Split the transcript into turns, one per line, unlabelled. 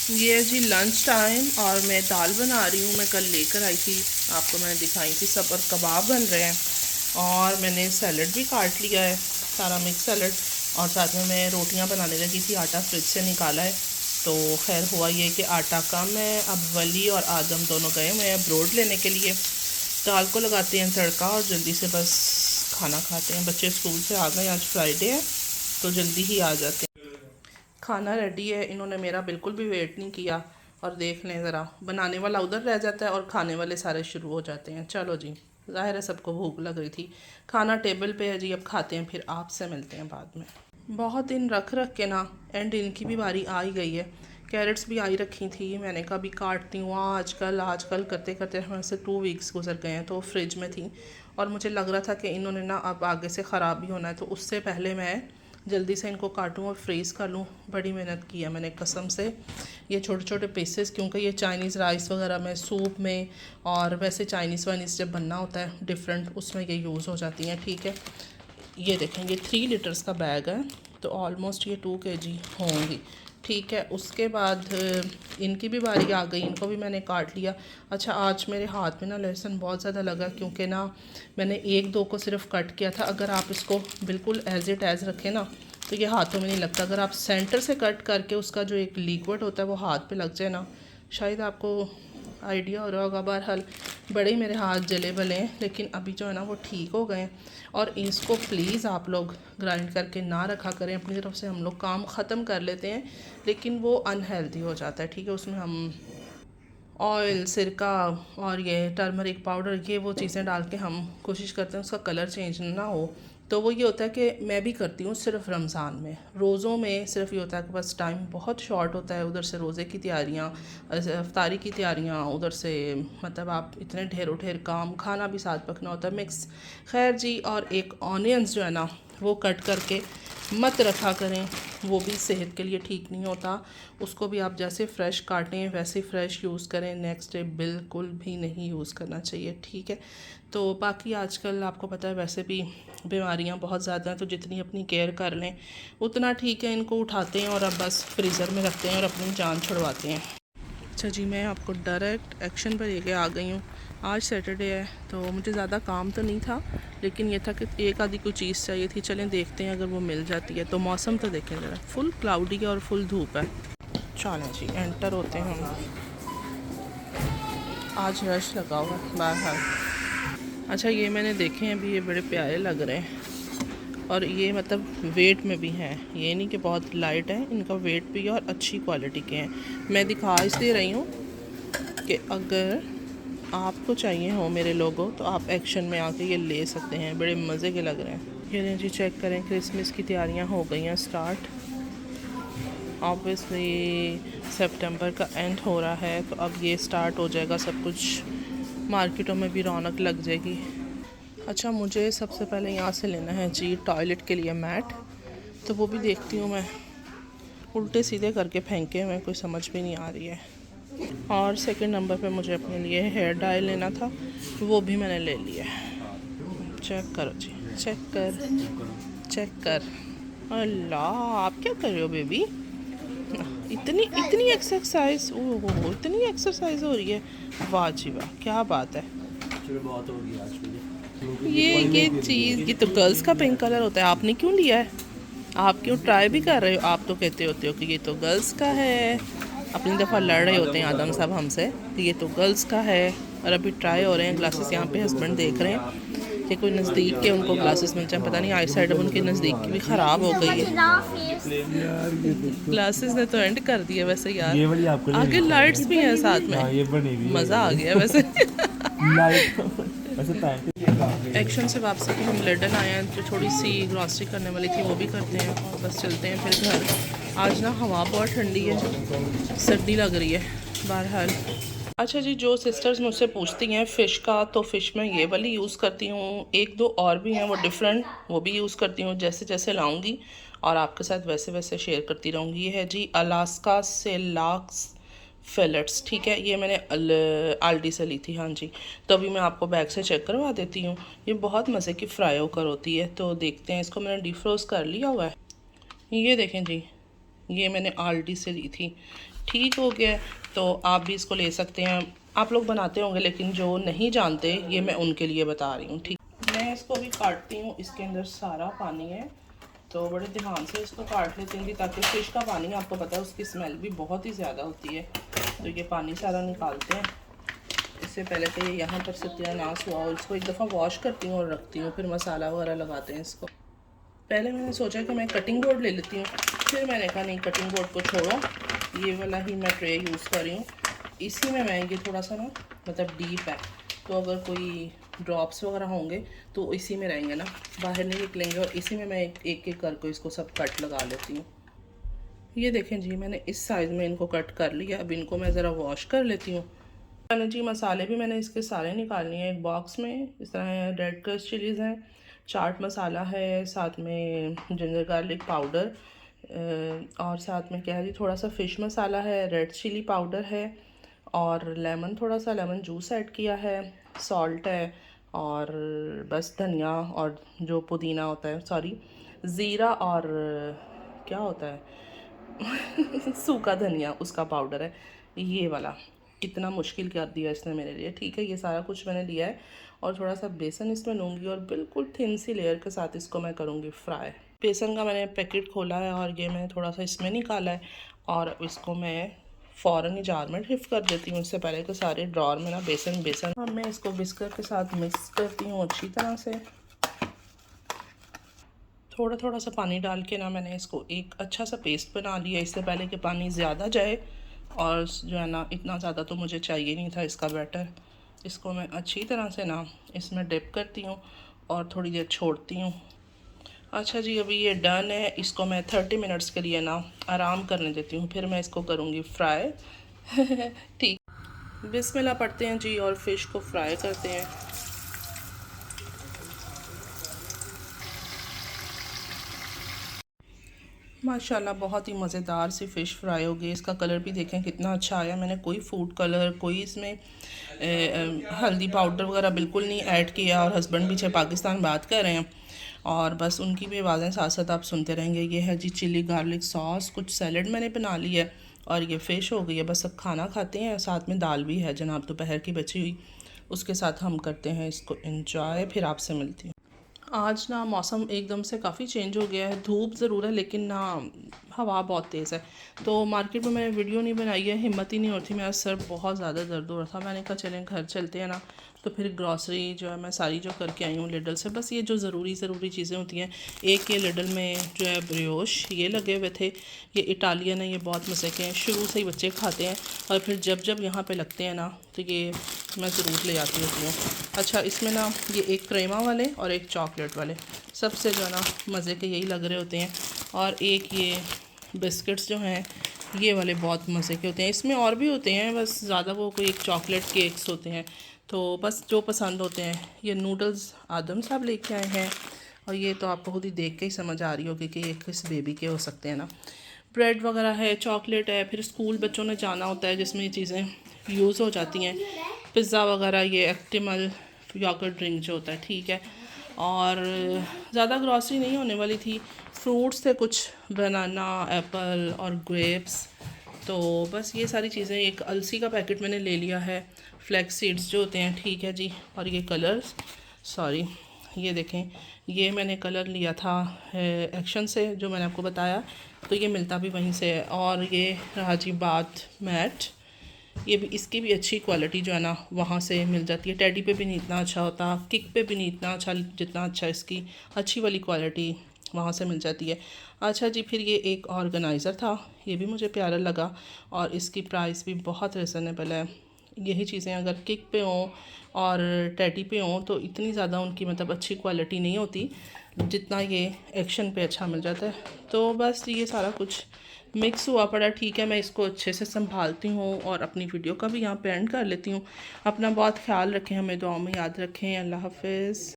ये है जी lunch time और मैं दाल बना रही हूँ। मैं कल लेकर आई थी, आपको मैंने दिखाई थी सब, और कबाब बन रहे हैं। और मैंने सैलड भी काट लिया है, सारा मिक्स सैलड। और साथ में मैं रोटियां बनाने लगी थी, आटा फ्रिज से निकाला है। तो खैर हुआ ये कि आटा कम है। अब वली और आदम दोनों गए मैं ब्रोड लेने के लिए। दाल को लगाते हैं तड़का और जल्दी से बस खाना खाते हैं। बच्चे स्कूल से आ गए, आज फ्राइडे है तो जल्दी ही आ जाते हैं। खाना रेडी है, इन्होंने मेरा बिल्कुल भी वेट नहीं किया। और देख लें ज़रा, बनाने वाला उधर रह जाता है और खाने वाले सारे शुरू हो जाते हैं। चलो जी, ज़ाहिर है सबको भूख लग रही थी। खाना टेबल पे है जी, अब खाते हैं, फिर आपसे मिलते हैं बाद में। बहुत दिन रख रख के ना एंड इनकी भी बारी आ ही गई है। कैरेट्स भी आई रखी थी, मैंने कहा भी काटती हूँ, आजकल करते करते हमें से 2 वीक्स गुजर गए हैं। तो फ्रिज में थी और मुझे लग रहा था कि इन्होंने ना अब आगे से ख़राब भी होना है, तो उससे पहले मैं जल्दी से इनको काटूं और फ्रीज़ कर लूं। बड़ी मेहनत की है मैंने कसम से। ये छोटे छोटे पीसेस, क्योंकि ये चाइनीज़ राइस वगैरह में, सूप में, और वैसे चाइनीज़ वाइनीज़ जब बनना होता है डिफरेंट, उसमें ये यूज़ हो जाती हैं। ठीक है, ये देखें, ये 3 लीटर्स का बैग है, तो ऑलमोस्ट ये 2 kg होंगी। ठीक है, उसके बाद इनकी भी बारी आ गई, इनको भी मैंने काट लिया। अच्छा, आज मेरे हाथ में ना लहसुन बहुत ज़्यादा लगा, क्योंकि ना मैंने 1-2 को सिर्फ कट किया था। अगर आप इसको बिल्कुल एज इट एज़ रखें ना तो ये हाथों में नहीं लगता। अगर आप सेंटर से कट करके उसका जो एक लिक्विड होता है वो हाथ पे लग जाए ना, शायद आपको आइडिया हो रहा होगा। बहरहाल बड़े ही मेरे हाथ जले बले हैं, लेकिन अभी जो है ना वो ठीक हो गए हैं। और इसको प्लीज़ आप लोग ग्राइंड करके ना रखा करें, अपनी तरफ से हम लोग काम ख़त्म कर लेते हैं, लेकिन वो अनहेल्दी हो जाता है। ठीक है, उसमें हम ऑयल, सिरका और ये टर्मरिक पाउडर, ये वो चीज़ें डाल के हम कोशिश करते हैं उसका कलर चेंज ना हो। तो वो ये होता है कि मैं भी करती हूँ सिर्फ रमज़ान में। रोज़ों में सिर्फ ये होता है कि बस टाइम बहुत शॉर्ट होता है, उधर से रोज़े की तैयारियाँ, अफ्तारी की तैयारियाँ, उधर से मतलब आप इतने ढेरों ढेर काम, खाना भी साथ पकना होता है मिक्स। खैर जी, और एक ऑनियंस जो है ना वो कट करके मत रखा करें, वो भी सेहत के लिए ठीक नहीं होता। उसको भी आप जैसे फ़्रेश काटें वैसे फ़्रेश यूज़ करें, नेक्स्ट डे बिल्कुल भी नहीं यूज़ करना चाहिए। ठीक है, तो बाकी आजकल आपको पता है वैसे भी बीमारियां बहुत ज़्यादा हैं, तो जितनी अपनी केयर कर लें उतना ठीक है। इनको उठाते हैं और अब बस फ्रीज़र में रखते हैं और अपनी जान छुड़वाते हैं। अच्छा जी, मैं आपको डायरेक्ट एक्शन पर लेके आ गई हूँ। आज सैटरडे है तो मुझे ज़्यादा काम तो नहीं था, लेकिन ये था कि एक आधी कोई चीज़ चाहिए थी। चलें देखते हैं अगर वो मिल जाती है। तो मौसम तो देखें ज़रा, फुल क्लाउडी है और फुल धूप है। चलें जी, एंटर होते हैं हम। आज रश लगा हुआ है बाहर। अच्छा, ये मैंने देखे हैं अभी, ये बड़े प्यारे लग रहे हैं और ये मतलब वेट में भी हैं, ये नहीं कि बहुत लाइट है, इनका वेट भी है और अच्छी क्वालिटी के हैं। मैं दिखा इसलिए रही हूँ कि अगर आपको चाहिए हो मेरे लोगों, तो आप एक्शन में आके ये ले सकते हैं, बड़े मज़े के लग रहे हैं। ये जी चेक करें, क्रिसमस की तैयारियां हो गई हैं स्टार्ट। ऑब्वियसली सितंबर का एंड हो रहा है, तो अब ये स्टार्ट हो जाएगा सब कुछ, मार्केटों में भी रौनक लग जाएगी। अच्छा, मुझे सबसे पहले यहाँ से लेना है जी टॉयलेट के लिए मैट, तो वो भी देखती हूँ मैं। उल्टे सीधे करके फेंके हुए, कोई समझ भी नहीं आ रही है। और सेकंड नंबर पे मुझे अपने लिए हेयर डाई लेना था, वो भी मैंने ले लिया। चेक करो जी, चेक कर। अल्लाह, आप क्या कर रहे हो बेबी? इतनी इतनी एक्सरसाइज, ओहो इतनी एक्सरसाइज हो रही है, वाह जी वाह, क्या बात है।
बहुत हो गया आज
ये चीज़, ये तो गर्ल्स का पिंक कलर होता है, आपने क्यों लिया है? आप क्यों ट्राई भी कर रहे हो? आप तो कहते होते हो कि ये तो गर्ल्स का है। अपनी दफ़ा लड़ रहे होते हैं आदम साहब हमसे कि ये तो गर्ल्स का है, और अभी ट्राई हो रहे हैं ग्लासेस। यहाँ पे हस्बैंड देख रहे हैं कि कोई नज़दीक के उनको ग्लासेस मिल जाए। पता नहीं आई साइड अब उनके नज़दीक की भी ख़राब हो गई है।
यार ये देखो,
ग्लासेस ने तो एंड कर दिया वैसे यार।
ये वाली आपको
आगे
लेनी
लाइट्स भी हैं साथ
चाहिए। हाँ,
में,
ये बनी हुई है
मज़ा आ
ये
गया वैसे।
लाइट वैसे पैंट
एक्शन से वापसी की हम लंदन आए हैं, जो थोड़ी सी ग्रॉसरी करने वाली थी वो भी करते हैं और बस चलते हैं फिर घर। आज ना हवा बहुत ठंडी है, सर्दी लग रही है बहरहाल। अच्छा जी, जो सिस्टर्स मुझसे पूछती हैं फ़िश का, तो फ़िश मैं ये वाली यूज़ करती हूँ, एक दो और भी हैं वो डिफरेंट, वो भी यूज़ करती हूँ। जैसे जैसे लाऊंगी और आपके साथ वैसे वैसे शेयर करती रहूँगी। ये है जी अलास्का से लाक्स फिलेट्स। ठीक है, ये मैंने आल्डी से ली थी। हाँ जी, तो अभी मैं आपको बैग से चेक करवा देती हूँ। ये बहुत मज़े की फ्राई होकर होती है, तो देखते हैं। इसको मैंने डिफ्रोज़ कर लिया हुआ है। ये देखें जी, ये मैंने आल्डी से ली थी। ठीक हो गया है, तो आप भी इसको ले सकते हैं। आप लोग बनाते होंगे, लेकिन जो नहीं जानते ये मैं उनके लिए बता रही हूँ। ठीक, मैं इसको भी काटती हूँ। इसके अंदर सारा पानी है, तो बड़े ध्यान से इसको काट लेती हूँ ताकि फ़िश का पानी, आपको पता है उसकी स्मेल भी बहुत ही ज़्यादा होती है। तो ये पानी सारा निकालते हैं। इससे पहले तो ये यहाँ पर सत्यानाश हुआ, और इसको एक दफ़ा वॉश करती हूँ और रखती हूँ, फिर मसाला वगैरह लगाते हैं इसको। पहले मैंने सोचा कि मैं कटिंग बोर्ड ले लेती हूँ, फिर मैंने कहा नहीं, कटिंग बोर्ड को छोड़ो, ये वाला ही मैं ट्रे यूज़ कर रही हूँ। इसी में मैं ये थोड़ा सा ना मतलब डीप है, तो अगर कोई ड्रॉप्स वगैरह होंगे तो इसी में रहेंगे ना, बाहर नहीं निकलेंगे। और इसी में मैं एक एक करके इसको सब कट लगा लेती हूँ। ये देखें जी, मैंने इस साइज़ में इनको कट कर लिया। अब इनको मैं ज़रा वॉश कर लेती हूँ। मैंने जी मसाले भी मैंने इसके सारे निकालने हैं एक बॉक्स में। इस तरह रेड क्रश चिलीज़ हैं, चाट मसाला है, साथ में जिंजर गार्लिक पाउडर, और साथ में क्या है जी, थोड़ा सा फ़िश मसाला है, रेड चिली पाउडर है, और लेमन, थोड़ा सा लेमन जूस ऐड किया है, सॉल्ट है, और बस धनिया और जो पुदीना होता है, सॉरी ज़ीरा, और क्या होता है सूखा धनिया, उसका पाउडर है ये वाला। कितना मुश्किल कर दिया इसने मेरे लिए। ठीक है, ये सारा कुछ मैंने लिया है, और थोड़ा सा बेसन इसमें लूँगी, और बिल्कुल थिन सी लेयर के साथ इसको मैं करूँगी फ्राई। बेसन का मैंने पैकेट खोला है, और ये मैंने थोड़ा सा इसमें निकाला है, और इसको मैं फ़ौरन ही जार में शिफ्ट कर देती हूँ। इससे पहले कि सारे ड्रॉर में ना बेसन। अब मैं इसको बिस्कर के साथ मिक्स करती हूँ अच्छी तरह से। थोड़ा थोड़ा सा पानी डाल के ना मैंने इसको एक अच्छा सा पेस्ट बना लिया, इससे पहले कि पानी ज़्यादा जाए। और जो है ना, इतना ज़्यादा तो मुझे चाहिए नहीं था इसका बैटर। इसको मैं अच्छी तरह से ना इसमें डिप करती हूँ और थोड़ी देर छोड़ती हूँ। अच्छा जी, अभी ये डन है। इसको मैं 30 मिनट्स के लिए ना आराम करने देती हूँ, फिर मैं इसको करूँगी फ्राई। ठीक, बिस्मिल्लाह पढ़ते हैं जी, और फ़िश को फ्राई करते हैं। माशाल्लाह बहुत ही मज़ेदार सी फ़िश फ्राई हो गई। इसका कलर भी देखें कितना अच्छा आया। मैंने कोई फूड कलर, कोई इसमें हल्दी पाउडर वगैरह बिल्कुल नहीं ऐड किया। और हस्बैंड पीछे पाकिस्तान बात कर रहे हैं, और बस उनकी भी आवाज़ें साथ साथ आप सुनते रहेंगे। ये है जी चिली गार्लिक सॉस, कुछ सैलड मैंने बना लिया है, और ये फ़िश हो गई है। बस अब खाना खाते हैं, साथ में दाल भी है जनाब दोपहर की बची हुई, उसके साथ हम करते हैं इसको एंजॉय। फिर आपसे मिलती हूँ। आज ना मौसम एकदम से काफ़ी चेंज हो गया है। धूप ज़रूर है, लेकिन ना हवा बहुत तेज़ है। तो मार्केट में मैंने वीडियो नहीं बनाई है, हिम्मत ही नहीं होती। मेरा सर बहुत ज़्यादा दर्द हो रहा था। मैंने कहा चलें घर चलते हैं ना। तो फिर ग्रॉसरी जो है मैं सारी जो करके आई हूँ लिडल से। बस ये जो ज़रूरी चीज़ें होती हैं, एक ये लिडल में जो है ब्रियोश ये लगे हुए थे। ये इटालियन है, ये बहुत मज़े के हैं, शुरू से ही बच्चे खाते हैं, और फिर जब जब यहाँ पे लगते हैं ना तो ये मैं ज़रूर ले आती होती हूँ। अच्छा, इसमें ना ये एक क्रेमा वाले और एक चॉकलेट वाले, सबसे जो है ना मज़े के यही लग रहे होते हैं। और एक ये बिस्किट्स जो हैं ये वाले बहुत मज़े के होते हैं। इसमें और भी होते हैं, बस ज़्यादा वो कोई एक चॉकलेट केक्स होते हैं, तो बस जो पसंद होते हैं। ये नूडल्स आदम साहब लेके आए हैं, और ये तो आपको खुद ही देख के ही समझ आ रही होगी कि ये किस बेबी के हो सकते हैं ना। ब्रेड वगैरह है, चॉकलेट है, फिर स्कूल बच्चों ने जाना होता है जिसमें ये चीज़ें यूज़ हो जाती हैं। पिज़्ज़ा वगैरह, ये एक्टिमल योगर्ट ड्रिंक जो होता है, ठीक है। और ज़्यादा ग्रॉसरी नहीं होने वाली थी। फ्रूट्स थे कुछ, बनाना, एप्पल और ग्रेप्स। तो बस ये सारी चीज़ें। एक अलसी का पैकेट मैंने ले लिया है, फ्लैक्स सीड्स जो होते हैं, ठीक है जी। और ये कलर्स, सॉरी ये देखें, ये मैंने कलर लिया था एक्शन से, जो मैंने आपको बताया, तो ये मिलता भी वहीं से है। और ये रहा जी बाथ मैट, ये भी, इसकी भी अच्छी क्वालिटी जो है ना वहाँ से मिल जाती है। टेडी पे भी नहीं इतना अच्छा होता, किक पे भी नहीं इतना अच्छा जितना अच्छा इसकी अच्छी वाली क्वालिटी वहाँ से मिल जाती है। अच्छा जी, फिर ये एक ऑर्गेनाइज़र था, ये भी मुझे प्यारा लगा, और इसकी प्राइस भी बहुत रिजनेबल है। यही चीज़ें अगर किक पे हों और टेडी पे हों तो इतनी ज़्यादा उनकी मतलब अच्छी क्वालिटी नहीं होती जितना ये एक्शन पे अच्छा मिल जाता है। तो बस ये सारा कुछ मिक्स हुआ पड़ा, ठीक है। मैं इसको अच्छे से संभालती हूँ, और अपनी वीडियो का भी यहाँ पे एंड कर लेती हूँ। अपना बहुत ख्याल रखें, हमें दुआओं में याद रखें। अल्लाह हाफ़िज़।